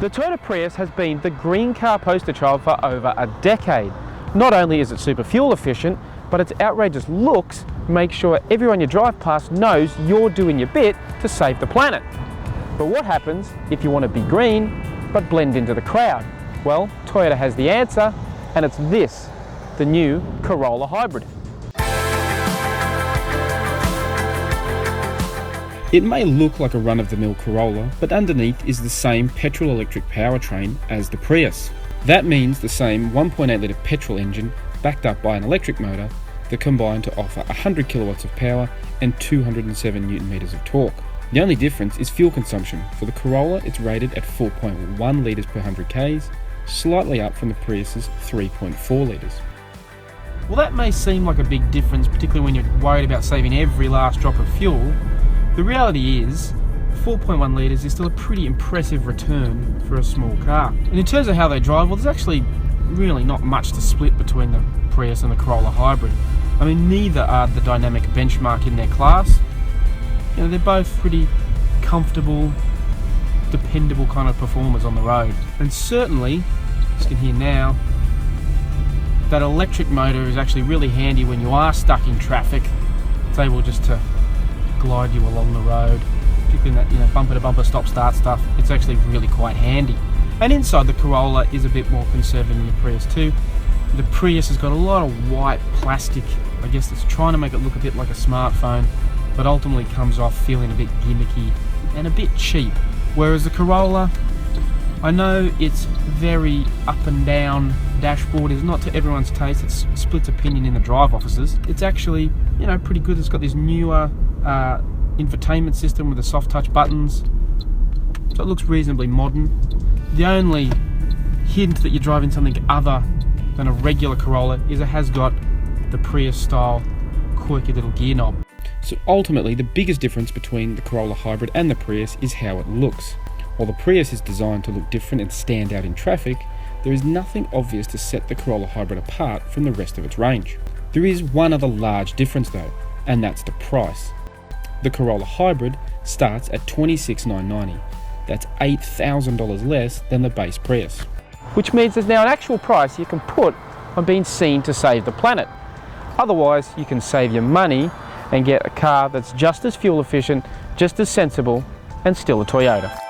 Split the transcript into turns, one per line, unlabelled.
The Toyota Prius has been the green car poster child for over a decade. Not only is it super fuel efficient, but its outrageous looks make sure everyone you drive past knows you're doing your bit to save the planet. But what happens if you want to be green, but blend into the crowd? Well, Toyota has the answer, and it's this, the new Corolla Hybrid. It may look like a run-of-the-mill Corolla, but underneath is the same petrol-electric powertrain as the Prius. That means the same 1.8 litre petrol engine backed up by an electric motor that combine to offer 100 kilowatts of power and 207 newton meters of torque. The only difference is fuel consumption. For the Corolla, it's rated at 4.1 litres per 100 k's, slightly up from the Prius's 3.4 litres. Well, that may seem like a big difference, particularly when you're worried about saving every last drop of fuel. The reality is, 4.1 litres is still a pretty impressive return for a small car. And in terms of how they drive, well, there's actually really not much to split between the Prius and the Corolla Hybrid. I mean, neither are the dynamic benchmark in their class. You know, they're both pretty comfortable, dependable kind of performers on the road. And certainly, as you can hear now, that electric motor is actually really handy when you are stuck in traffic. It's able just to glide you along the road, particularly in that bumper to bumper stop start stuff. It's actually really quite handy. And inside, the Corolla is a bit more conservative than the Prius too. The Prius has got a lot of white plastic, I guess it's trying to make it look a bit like a smartphone, but ultimately comes off feeling a bit gimmicky and a bit cheap. Whereas the Corolla, I know it's very up and down dashboard, is not to everyone's taste. It's splits opinion in the drive offices. It's actually, pretty good. It's got this newer infotainment system with the soft touch buttons, so it looks reasonably modern. The only hint that you're driving something other than a regular Corolla is it has got the Prius style quirky little gear knob. So ultimately, the biggest difference between the Corolla Hybrid and the Prius is how it looks. While the Prius is designed to look different and stand out in traffic, there is nothing obvious to set the Corolla Hybrid apart from the rest of its range. There is one other large difference though, and that's the price. The Corolla Hybrid starts at $26,990. That's $8,000 less than the base Prius. Which means there's now an actual price you can put on being seen to save the planet. Otherwise, you can save your money and get a car that's just as fuel efficient, just as sensible, and still a Toyota.